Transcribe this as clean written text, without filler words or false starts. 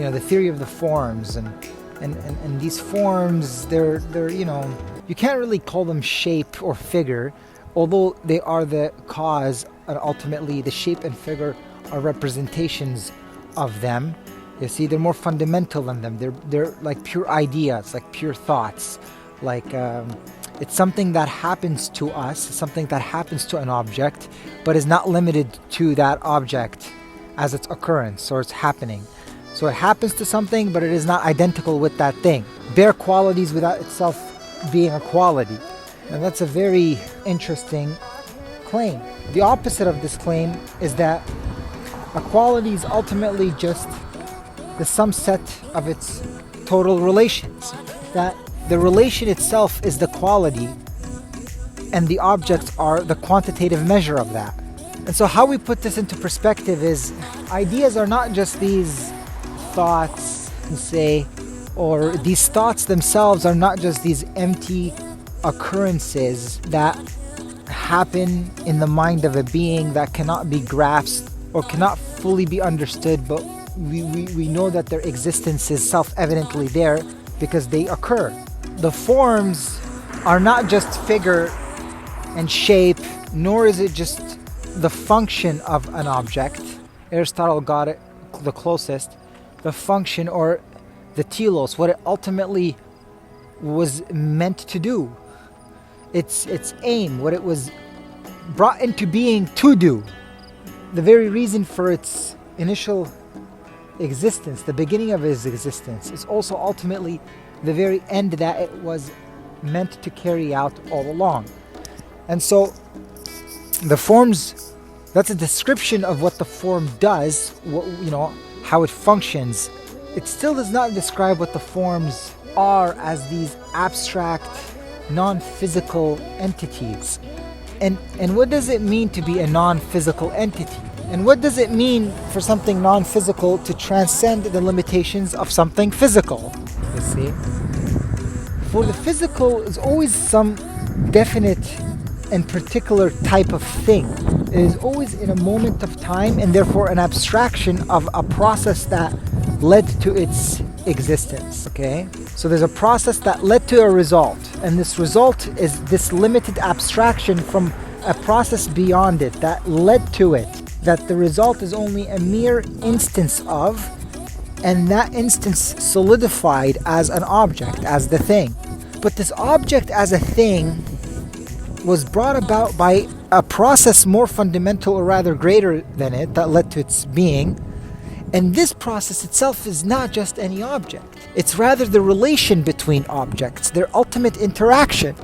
The theory of the forms and these forms, they're you can't really call them shape or figure, although they are the cause, and ultimately the shape and figure are representations of them. You see, they're more fundamental than them. They're like pure ideas, like pure thoughts, like it's something that happens to us, something that happens to an object, but is not limited to that object as its occurrence or its happening. So it happens to something, but it is not identical with that thing. Bare qualities without itself being a quality. And that's a very interesting claim. The opposite of this claim is that a quality is ultimately just the sum set of its total relations. That the relation itself is the quality, and the objects are the quantitative measure of that. And so how we put this into perspective is, ideas are not just these thoughts, say, or these thoughts themselves are not just these empty occurrences that happen in the mind of a being that cannot be grasped or cannot fully be understood, but we know that their existence is self-evidently there because they occur. The forms are not just figure and shape, nor is it just the function of an object. Aristotle got it the closest. The function, or the telos, what it ultimately was meant to do. Its aim, what it was brought into being to do. The very reason for its initial existence, the beginning of its existence, is also ultimately the very end that it was meant to carry out all along. And so the forms, that's a description of what the form does, how it functions. It still does not describe what the forms are as these abstract, non-physical entities. And what does it mean to be a non-physical entity? And what does it mean for something non-physical to transcend the limitations of something physical? You see? For the physical is always some definite and particular type of thing. It is always in a moment of time, and therefore an abstraction of a process that led to its existence. Okay? So there's a process that led to a result, and this result is this limited abstraction from a process beyond it that led to it, that the result is only a mere instance of, and that instance solidified as an object, as the thing. But this object as a thing was brought about by a process more fundamental, or rather greater than it, that led to its being. And this process itself is not just any object. It's rather the relation between objects, their ultimate interaction.